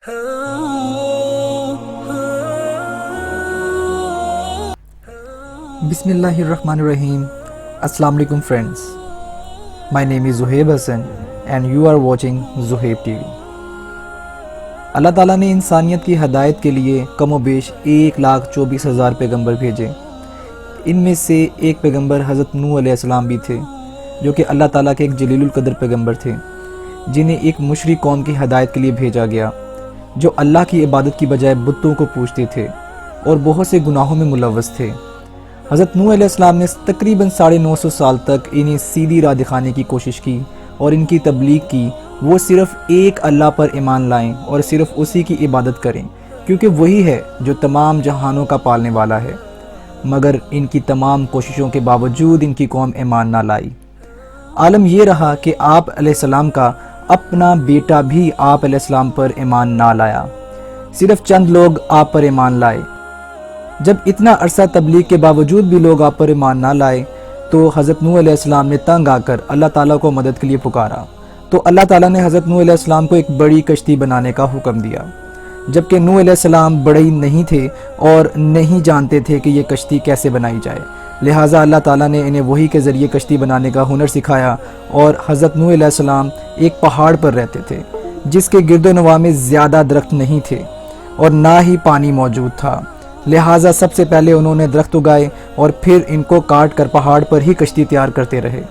بسم اللہ الرحمن الرحیم. السلام علیکم friends. My name is Zohaib Hasan and you are watching Zohaib T V. اللہ تعالیٰ نے انسانیت کی ہدایت کے لیے کم و بیش 1,24,000 پیغمبر بھیجے. ان میں سے ایک پیغمبر حضرت نوح علیہ السلام بھی تھے، جو کہ اللہ تعالیٰ کے ایک جلیل القدر پیغمبر تھے، جنہیں ایک مشرک قوم کی ہدایت کے لیے بھیجا گیا، جو اللہ کی عبادت کی بجائے بتوں کو پوجتے تھے اور بہت سے گناہوں میں ملوث تھے. حضرت نوح علیہ السلام نے تقریباً 950 سال تک انہیں سیدھی راہ دکھانے کی کوشش کی اور ان کی تبلیغ کی. وہ صرف ایک اللہ پر ایمان لائیں اور صرف اسی کی عبادت کریں، کیونکہ وہی ہے جو تمام جہانوں کا پالنے والا ہے. مگر ان کی تمام کوششوں کے باوجود ان کی قوم ایمان نہ لائی. عالم یہ رہا کہ آپ علیہ السلام کا اپنا بیٹا بھی آپ علیہ السلام پر ایمان نہ لایا. صرف چند لوگ آپ پر ایمان لائے. جب اتنا عرصہ تبلیغ کے باوجود بھی لوگ آپ پر ایمان نہ لائے تو حضرت نوح علیہ السلام نے تنگ آ کر اللہ تعالیٰ کو مدد کے لیے پکارا. تو اللہ تعالیٰ نے حضرت نوح علیہ السلام کو ایک بڑی کشتی بنانے کا حکم دیا. جبکہ نوح علیہ السلام بڑے ہی نہیں تھے اور نہیں جانتے تھے کہ یہ کشتی کیسے بنائی جائے، لہٰذا اللہ تعالیٰ نے انہیں وحی کے ذریعے کشتی بنانے کا ہنر سکھایا. اور حضرت نوح علیہ السلام ایک پہاڑ پر رہتے تھے جس کے گرد و نواح میں زیادہ درخت نہیں تھے اور نہ ہی پانی موجود تھا. لہٰذا سب سے پہلے انہوں نے درخت اگائے اور پھر ان کو کاٹ کر پہاڑ پر ہی کشتی تیار کرتے رہے.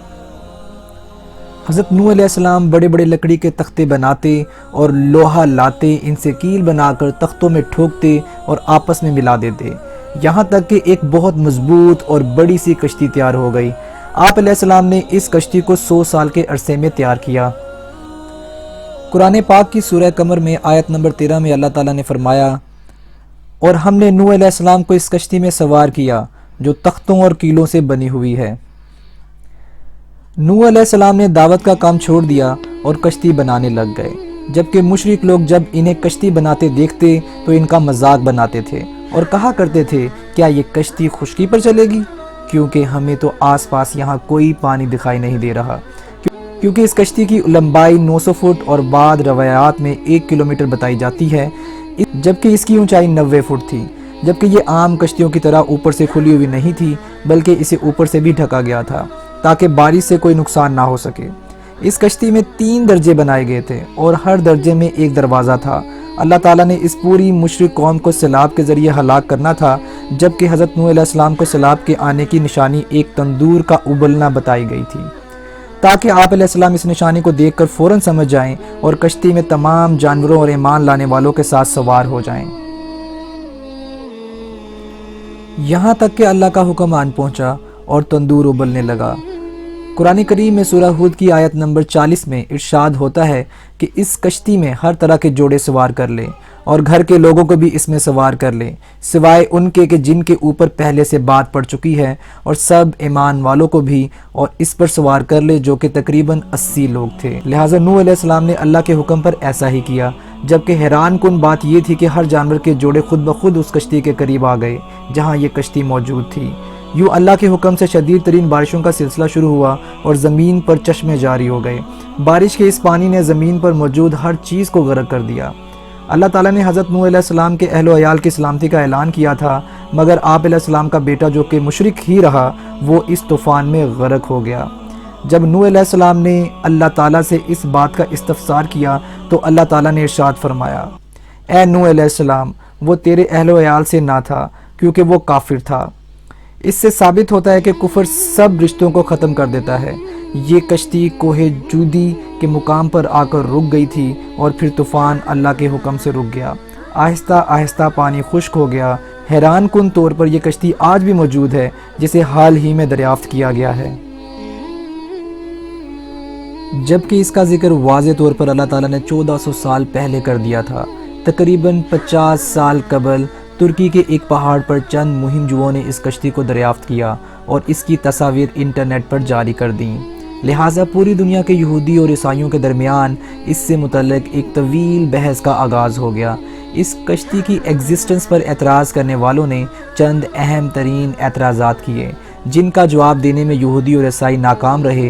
حضرت نوح علیہ السلام بڑے بڑے لکڑی کے تختے بناتے اور لوہا لاتے، ان سے کیل بنا کر تختوں میں ٹھوکتے اور آپس میں ملا دیتے، یہاں تک کہ ایک بہت مضبوط اور بڑی سی کشتی تیار ہو گئی. آپ علیہ السلام نے اس کشتی کو 100 سال کے عرصے میں تیار کیا. قرآن پاک کی سورہ قمر میں آیت نمبر 13 میں اللہ تعالیٰ نے فرمایا، اور ہم نے نوح علیہ السلام کو اس کشتی میں سوار کیا جو تختوں اور کیلوں سے بنی ہوئی ہے. نوح علیہ السلام نے دعوت کا کام چھوڑ دیا اور کشتی بنانے لگ گئے، جبکہ مشرک لوگ جب انہیں کشتی بناتے دیکھتے تو ان کا مذاق بناتے تھے اور کہا کرتے تھے، کیا یہ کشتی خشکی پر چلے گی؟ کیونکہ ہمیں تو آس پاس یہاں کوئی پانی دکھائی نہیں دے رہا. کیونکہ اس کشتی کی لمبائی 900 فٹ اور بعض روایات میں 1 کلومیٹر بتائی جاتی ہے، جبکہ اس کی اونچائی 90 فٹ تھی. جبکہ یہ عام کشتیوں کی طرح اوپر سے کھلی ہوئی نہیں تھی، بلکہ اسے اوپر سے بھی ڈھکا گیا تھا تاکہ بارش سے کوئی نقصان نہ ہو سکے. اس کشتی میں 3 درجے بنائے گئے تھے اور ہر درجے میں ایک دروازہ تھا. اللہ تعالیٰ نے اس پوری مشرک قوم کو سیلاب کے ذریعے ہلاک کرنا تھا، جبکہ حضرت نوح علیہ السلام کو سیلاب کے آنے کی نشانی ایک تندور کا ابلنا بتائی گئی تھی، تاکہ آپ علیہ السلام اس نشانی کو دیکھ کر فوراً سمجھ جائیں اور کشتی میں تمام جانوروں اور ایمان لانے والوں کے ساتھ سوار ہو جائیں. یہاں تک کہ اللہ کا حکم آن پہنچا اور تندور ابلنے لگا. قرآن کریم میں سورہ ہود کی آیت نمبر 40 میں ارشاد ہوتا ہے کہ اس کشتی میں ہر طرح کے جوڑے سوار کر لے اور گھر کے لوگوں کو بھی اس میں سوار کر لے، سوائے ان کے کہ جن کے اوپر پہلے سے بات پڑ چکی ہے، اور سب ایمان والوں کو بھی اور اس پر سوار کر لے، جو کہ تقریباً 80 لوگ تھے. لہٰذا نوح علیہ السلام نے اللہ کے حکم پر ایسا ہی کیا، جبکہ حیران کن بات یہ تھی کہ ہر جانور کے جوڑے خود بخود اس کشتی کے قریب آ گئے جہاں یہ کشتی موجود تھی. یوں اللہ کے حکم سے شدید ترین بارشوں کا سلسلہ شروع ہوا اور زمین پر چشمے جاری ہو گئے. بارش کے اس پانی نے زمین پر موجود ہر چیز کو غرق کر دیا. اللہ تعالیٰ نے حضرت نوح علیہ السلام کے اہل و عیال کی سلامتی کا اعلان کیا تھا، مگر آپ علیہ السلام کا بیٹا جو کہ مشرک ہی رہا، وہ اس طوفان میں غرق ہو گیا. جب نوح علیہ السلام نے اللہ تعالیٰ سے اس بات کا استفسار کیا تو اللہ تعالیٰ نے ارشاد فرمایا، اے نوح علیہ السلام، وہ تیرے اہل و عیال سے نہ تھا کیونکہ وہ کافر تھا. اس سے ثابت ہوتا ہے کہ کفر سب رشتوں کو ختم کر دیتا ہے. یہ کشتی کوہ جودی کے مقام پر آ کر رک گئی تھی اور پھر طوفان اللہ کے حکم سے رک گیا. آہستہ آہستہ پانی خشک ہو گیا. حیران کن طور پر یہ کشتی آج بھی موجود ہے، جسے حال ہی میں دریافت کیا گیا ہے. جبکہ اس کا ذکر واضح طور پر اللہ تعالیٰ نے 1400 سال پہلے کر دیا تھا. تقریباً 50 سال قبل ترکی کے ایک پہاڑ پر چند مہم جوؤں نے اس کشتی کو دریافت کیا اور اس کی تصاویر انٹرنیٹ پر جاری کر دیں. لہٰذا پوری دنیا کے یہودی اور عیسائیوں کے درمیان اس سے متعلق ایک طویل بحث کا آغاز ہو گیا. اس کشتی کی ایگزسٹنس پر اعتراض کرنے والوں نے چند اہم ترین اعتراضات کیے، جن کا جواب دینے میں یہودی اور عیسائی ناکام رہے،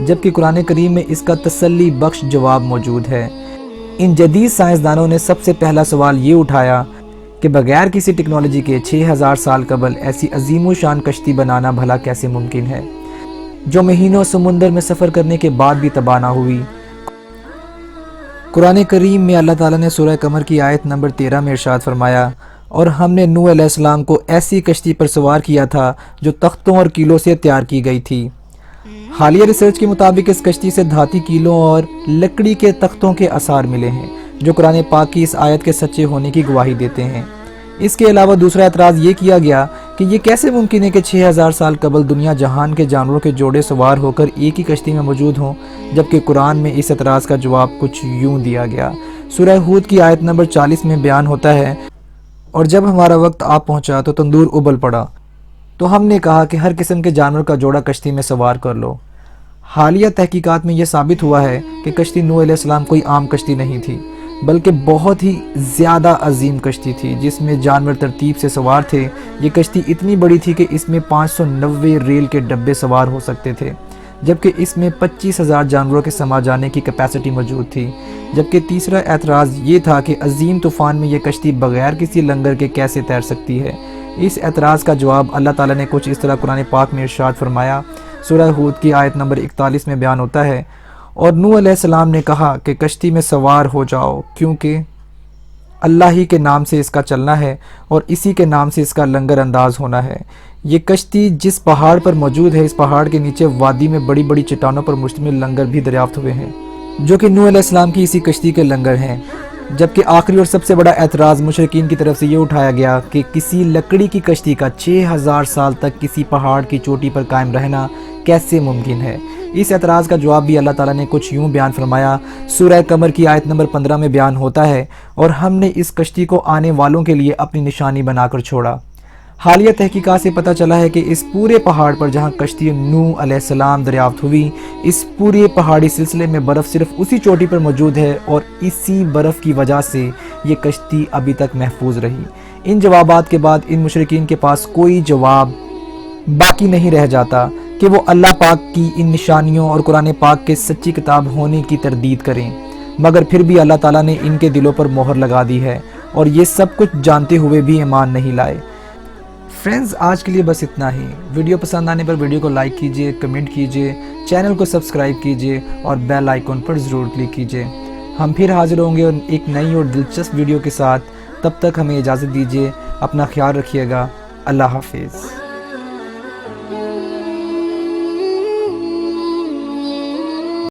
جبکہ قرآن کریم میں اس کا تسلی بخش جواب موجود ہے. ان جدید سائنسدانوں نے سب سے پہلا سوال یہ اٹھایا کہ بغیر کسی ٹیکنالوجی کے 6000 سال قبل ایسی عظیم و شان کشتی بنانا بھلا کیسے ممکن ہے جو مہینوں سمندر میں سفر کرنے کے بعد بھی تباہ نہ ہوئی۔ قرآن کریم میں اللہ تعالیٰ نے سورہ قمر کی آیت نمبر 13 میں ارشاد فرمایا، اور ہم نے نوح علیہ السلام کو ایسی کشتی پر سوار کیا تھا جو تختوں اور کیلوں سے تیار کی گئی تھی۔ حالیہ ریسرچ کے مطابق اس کشتی سے دھاتی کیلوں اور لکڑی کے تختوں کے آثار ملے ہیں جو قرآن پاک کی اس آیت کے سچے ہونے کی گواہی دیتے ہیں۔ اس کے علاوہ دوسرا اعتراض یہ کیا گیا کہ یہ کیسے ممکن ہے کہ 6000 سال قبل دنیا جہان کے جانوروں کے جوڑے سوار ہو کر ایک ہی کشتی میں موجود ہوں، جبکہ قرآن میں اس اعتراض کا جواب کچھ یوں دیا گیا۔ سورہ ہود کی آیت نمبر 40 میں بیان ہوتا ہے، اور جب ہمارا وقت آ پہنچا تو تندور ابل پڑا، تو ہم نے کہا کہ ہر قسم کے جانور کا جوڑا کشتی میں سوار کر لو۔ حالیہ تحقیقات میں یہ ثابت ہوا ہے کہ کشتی نوح علیہ السلام کوئی عام کشتی نہیں تھی، بلکہ بہت ہی زیادہ عظیم کشتی تھی جس میں جانور ترتیب سے سوار تھے۔ یہ کشتی اتنی بڑی تھی کہ اس میں 590 ریل کے ڈبے سوار ہو سکتے تھے، جبکہ اس میں 25,000 جانوروں کے سما جانے کی کیپیسٹی موجود تھی۔ جبکہ تیسرا اعتراض یہ تھا کہ عظیم طوفان میں یہ کشتی بغیر کسی لنگر کے کیسے تیر سکتی ہے۔ اس اعتراض کا جواب اللہ تعالیٰ نے کچھ اس طرح قرآن پاک میں ارشاد فرمایا۔ سورہ ہود کی آیت نمبر 41 میں بیان ہوتا ہے، اور نوح علیہ السلام نے کہا کہ کشتی میں سوار ہو جاؤ، کیونکہ اللہ ہی کے نام سے اس کا چلنا ہے اور اسی کے نام سے اس کا لنگر انداز ہونا ہے۔ یہ کشتی جس پہاڑ پر موجود ہے، اس پہاڑ کے نیچے وادی میں بڑی بڑی چٹانوں پر مشتمل لنگر بھی دریافت ہوئے ہیں، جو کہ نوح علیہ السلام کی اسی کشتی کے لنگر ہیں۔ جبکہ آخری اور سب سے بڑا اعتراض مشرکین کی طرف سے یہ اٹھایا گیا کہ کسی لکڑی کی کشتی کا 6000 سال تک کسی پہاڑ کی چوٹی پر قائم رہنا کیسے ممکن ہے۔ اس اعتراض کا جواب بھی اللہ تعالیٰ نے کچھ یوں بیان فرمایا۔ سورہ قمر کی آیت نمبر 15 میں بیان ہوتا ہے، اور ہم نے اس کشتی کو آنے والوں کے لیے اپنی نشانی بنا کر چھوڑا۔ حالیہ تحقیقات سے پتہ چلا ہے کہ اس پورے پہاڑ پر جہاں کشتی نوح علیہ السلام دریافت ہوئی، اس پورے پہاڑی سلسلے میں برف صرف اسی چوٹی پر موجود ہے، اور اسی برف کی وجہ سے یہ کشتی ابھی تک محفوظ رہی۔ ان جوابات کے بعد ان مشرکین کے پاس کوئی جواب باقی نہیں رہ جاتا کہ وہ اللہ پاک کی ان نشانیوں اور قرآن پاک کے سچی کتاب ہونے کی تردید کریں، مگر پھر بھی اللہ تعالیٰ نے ان کے دلوں پر مہر لگا دی ہے، اور یہ سب کچھ جانتے ہوئے بھی ایمان نہیں لائے۔ فرینڈز، آج کے لیے بس اتنا ہی۔ ویڈیو پسند آنے پر ویڈیو کو لائک کیجئے، کمنٹ کیجئے، چینل کو سبسکرائب کیجئے اور بیل آئیکن پر ضرور کلک کیجئے۔ ہم پھر حاضر ہوں گے ایک نئی اور دلچسپ ویڈیو کے ساتھ۔ تب تک ہمیں اجازت دیجئے، اپنا خیال رکھیے گا۔ اللہ حافظ۔